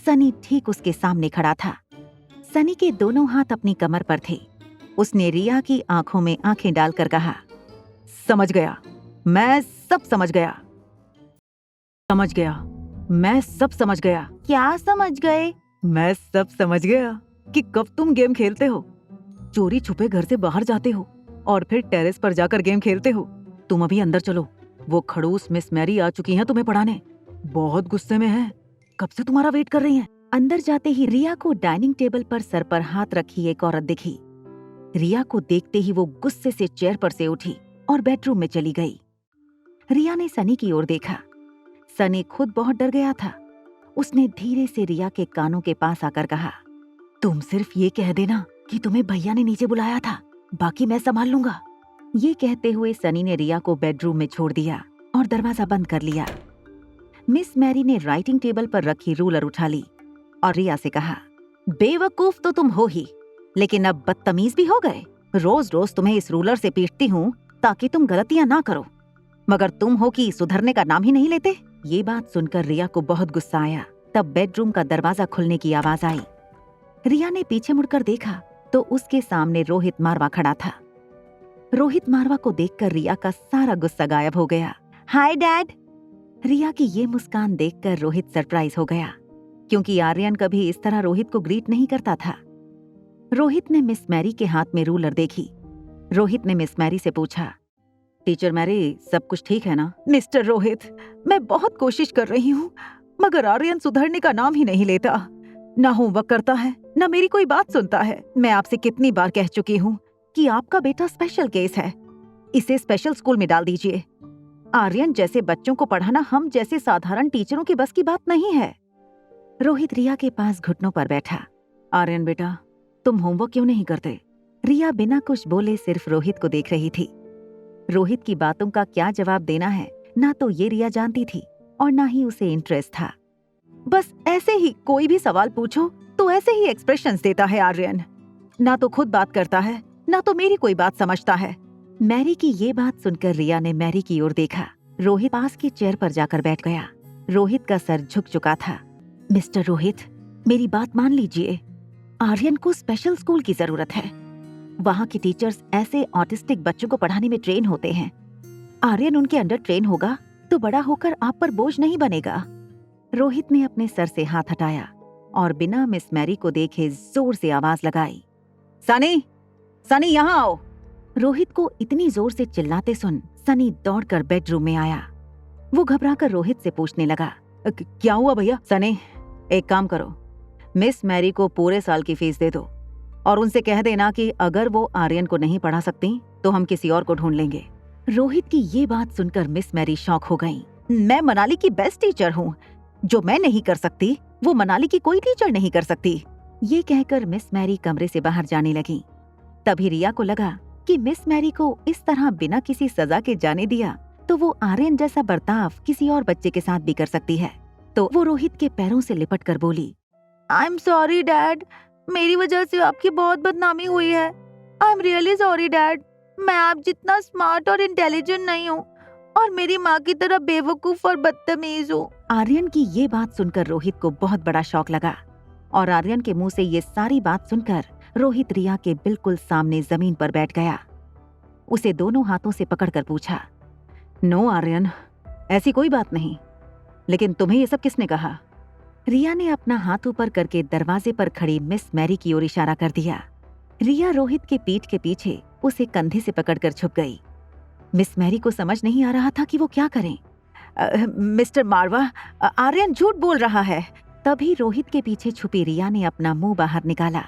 सनी ठीक उसके सामने खड़ा था। सनी के दोनों हाथ अपनी कमर पर थे। उसने रिया की आंखों में आंखें डालकर कहा, समझ गया, मैं सब समझ गया। समझ गया, मैं सब समझ गया। क्या समझ गए? मैं सब समझ गया कि कब तुम गेम खेलते हो, चोरी छुपे घर से बाहर जाते हो और फिर टेरेस पर जाकर गेम खेलते हो। तुम अभी अंदर चलो, वो खड़ूस मिस मैरी आ चुकी हैं तुम्हें पढ़ाने। बहुत गुस्से में हैं, कब से तुम्हारा वेट कर रही हैं। अंदर जाते ही रिया को डाइनिंग टेबल पर सर पर हाथ रखी एक औरत दिखी। रिया को देखते ही वो गुस्से से चेयर पर से उठी और बेडरूम में चली गई। रिया ने सनी की ओर देखा। सनी खुद बहुत डर गया था। उसने धीरे से रिया के कानों के पास आकर कहा, तुम सिर्फ ये कह देना कि तुम्हें भैया ने नीचे बुलाया था, बाकी मैं संभाल लूंगा। ये कहते हुए सनी ने रिया को बेडरूम में छोड़ दिया और दरवाजा बंद कर लिया। मिस मैरी ने राइटिंग टेबल पर रखी रूलर उठा ली और रिया से कहा, बेवकूफ तो तुम हो ही, लेकिन अब बदतमीज भी हो गए। रोज रोज तुम्हें इस रूलर से पीटती हूँ ताकि तुम गलतियां ना करो, मगर तुम हो कि सुधरने का नाम ही नहीं लेते। ये बात सुनकर रिया को बहुत गुस्सा आया। तब बेडरूम का दरवाजा खुलने की आवाज आई। रिया ने पीछे मुड़कर देखा तो उसके सामने रोहित मारवा खड़ा था। रोहित मारवा को देखकर रिया का सारा गुस्सा गायब हो गया। Hi dad. रिया की ये मुस्कान देखकर रोहित सरप्राइज हो गया, क्योंकि आर्यन कभी इस तरह रोहित को ग्रीट नहीं करता था। रोहित ने मिस मैरी के हाथ में रूलर देखी। रोहित ने मिस मैरी से पूछा, टीचर मैरी, सब कुछ ठीक है ना? मिस्टर रोहित, मैं बहुत कोशिश कर रही हूँ, मगर आर्यन सुधरने का नाम ही नहीं लेता। ना होमवर्क करता है, ना मेरी कोई बात सुनता है। मैं आपसे कितनी बार कह चुकी हूँ कि आपका बेटा स्पेशल केस है, इसे स्पेशल स्कूल में डाल दीजिए। आर्यन जैसे बच्चों को पढ़ाना हम जैसे साधारण टीचरों की बस की बात नहीं है। रोहित रिया के पास घुटनों पर बैठा। आर्यन बेटा, तुम होमवर्क क्यों नहीं करते? रिया बिना कुछ बोले सिर्फ रोहित को देख रही थी। रोहित की बातों का क्या जवाब देना है, ना तो ये रिया जानती थी और ना ही उसे इंटरेस्ट था। बस ऐसे ही कोई भी सवाल पूछो तो ऐसे ही एक्सप्रेशंस देता है आर्यन। ना तो खुद बात करता है, ना तो मेरी कोई बात समझता है। मैरी की ये बात सुनकर रिया ने मैरी की ओर देखा। रोहित पास की चेयर पर जाकर बैठ गया। रोहित का सर झुक चुका था। मिस्टर रोहित, मेरी बात मान लीजिए। आर्यन को स्पेशल स्कूल की जरूरत है। वहाँ की टीचर्स ऐसे ऑटिस्टिक बच्चों को पढ़ाने में ट्रेन होते हैं। आर्यन उनके अंडर ट्रेन होगा तो बड़ा होकर आप पर बोझ नहीं बनेगा। रोहित ने अपने सर से हाथ हटाया और बिना मिस मैरी को देखे जोर से आवाज लगाई, सनी, सनी यहाँ आओ। रोहित को इतनी जोर से चिल्लाते सुन सनी दौड़कर बेडरूम में आया। वो घबराकर रोहित से पूछने लगा, क्या हुआ भैया? सनी, एक काम करो, मिस मैरी को पूरे साल की फीस दे दो और उनसे कह देना कि अगर वो आर्यन को नहीं पढ़ा सकती तो हम किसी और को ढूंढ लेंगे। रोहित की ये बात सुनकर मिस मैरी शॉक हो गईं। मैं मनाली की बेस्ट टीचर हूँ, जो मैं नहीं कर सकती वो मनाली की कोई टीचर नहीं कर सकती। ये कहकर मिस मैरी कमरे से बाहर जाने लगी। तभी रिया को लगा कि मिस मैरी को इस तरह बिना किसी सजा के जाने दिया तो वो आर्यन जैसा बर्ताव किसी और बच्चे के साथ भी कर सकती है। तो वो रोहित के पैरों से लिपट कर बोली, आई एम सॉरी डैड, मेरी वजह से आपकी बहुत बदनामी हुई है। I am really sorry dad, मैं आप जितना स्मार्ट और इंटेलिजेंट नहीं हूँ और मेरी माँ की तरह बेवकूफ और बदतमीज हूँ। आर्यन की ये बात सुनकर रोहित को बहुत बड़ा शौक लगा और आर्यन के मुंह से ये सारी बात सुनकर रोहित रिया के बिल्कुल सामने जमीन पर बैठ गया। उसे दोनों हाथों से पकड़कर पूछा, नो आर्यन, ऐसी कोई बात नहीं, लेकिन तुम्हें ये सब किसने कहा? रिया ने अपना हाथ ऊपर करके दरवाजे पर खड़ी मिस मैरी की ओर इशारा कर दिया। रिया रोहित के पीठ के पीछे उसे कंधे से पकड़कर छुप गई। मिस मैरी को समझ नहीं आ रहा था कि वो क्या करें। मिस्टर मारवा, आर्यन झूठ बोल रहा है। तभी रोहित के पीछे छुपी रिया ने अपना मुंह बाहर निकाला।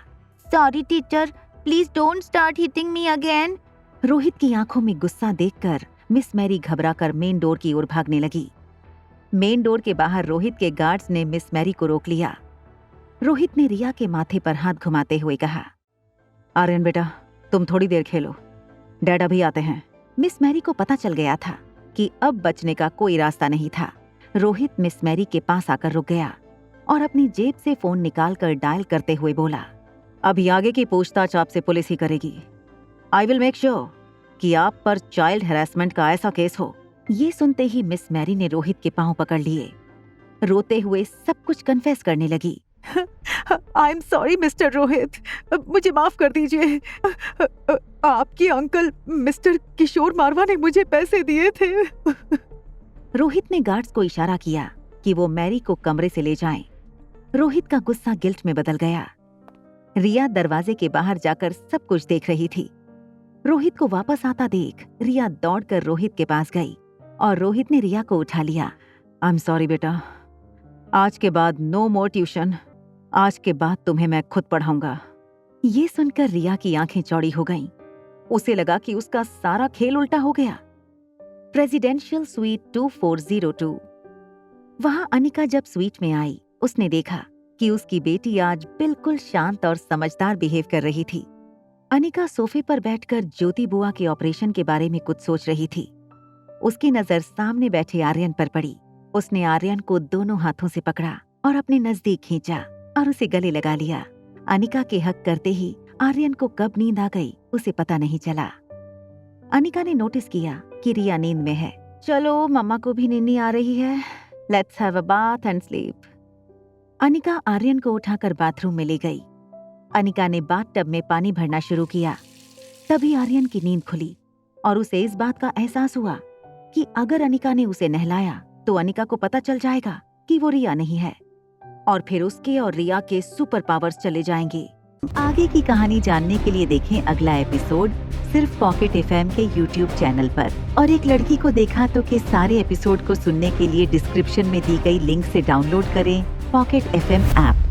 Sorry teacher, please don't start hitting me again. Rohit की आंखों में गुस्सा देखकर मिस मैरी घबराकर मेन डोर की ओर भागने लगी। मेन डोर के बाहर रोहित के गार्ड्स ने मिस मैरी को रोक लिया। रोहित ने रिया के माथे पर हाथ घुमाते हुए कहा, आर्यन बेटा, तुम थोड़ी देर खेलो, डैड अभी आते हैं। मिस मैरी को पता चल गया था कि अब बचने का कोई रास्ता नहीं था। रोहित मिस मैरी के पास आकर रुक गया और अपनी जेब से फोन निकालकर डायल करते हुए बोला, अभी आगे की पूछताछ आपसे पुलिस ही करेगी। आई विल मेक श्योर कि आप पर चाइल्ड हैरेसमेंट का ऐसा केस हो। ये सुनते ही मिस मैरी ने रोहित के पांव पकड़ लिए। रोते हुए सब कुछ कन्फेस करने लगी। I am sorry mister Rohit, मुझे माफ कर दीजिए। आपके अंकल मिस्टर किशोर मारवा ने मुझे पैसे दिए थे। रोहित ने गार्ड्स को इशारा किया कि वो मैरी को कमरे से ले जाएं। रोहित का गुस्सा गिल्ट में बदल गया। रिया दरवाजे के बाहर जाकर सब कुछ देख रही थी। रोहित को वापस आता देख रिया दौड़कर रोहित के पास गई और रोहित ने रिया को उठा लिया। आई एम सॉरी बेटा, आज के बाद नो मोर ट्यूशन। आज के बाद तुम्हें मैं खुद पढ़ाऊंगा। ये सुनकर रिया की आंखें चौड़ी हो गईं। उसे लगा कि उसका सारा खेल उल्टा हो गया। Presidential suite 2402। वहां अनिका जब स्वीट में आई, उसने देखा कि उसकी बेटी आज बिल्कुल शांत और समझदार बिहेव कर रही थी। अनिका सोफे पर बैठकर ज्योति बुआ के ऑपरेशन के बारे में कुछ सोच रही थी। उसकी नजर सामने बैठे आर्यन पर पड़ी। उसने आर्यन को दोनों हाथों से पकड़ा और अपने नजदीक खींचा और उसे गले लगा लिया। अनिका के हक करते ही आर्यन को कब नींद आ गई उसे पता नहीं चला। अनिका ने नोटिस किया कि रिया नींद में है। चलो मम्मा को भी नींद आ रही है, let's have a bath and sleep. Anika Aryan को उठाकर बाथरूम में ले गई। अनिका ने बाथटब में पानी भरना शुरू किया। तभी आर्यन की नींद खुली और उसे इस बात का एहसास हुआ कि अगर अनिका ने उसे नहलाया तो अनिका को पता चल जाएगा कि वो रिया नहीं है और फिर उसके और रिया के सुपर पावर्स चले जाएंगे। आगे की कहानी जानने के लिए देखें अगला एपिसोड सिर्फ पॉकेट एफएम के यूट्यूब चैनल पर। और एक लड़की को देखा तो के सारे एपिसोड को सुनने के लिए डिस्क्रिप्शन में दी गई लिंक से डाउनलोड करें पॉकेट एफएम ऐप।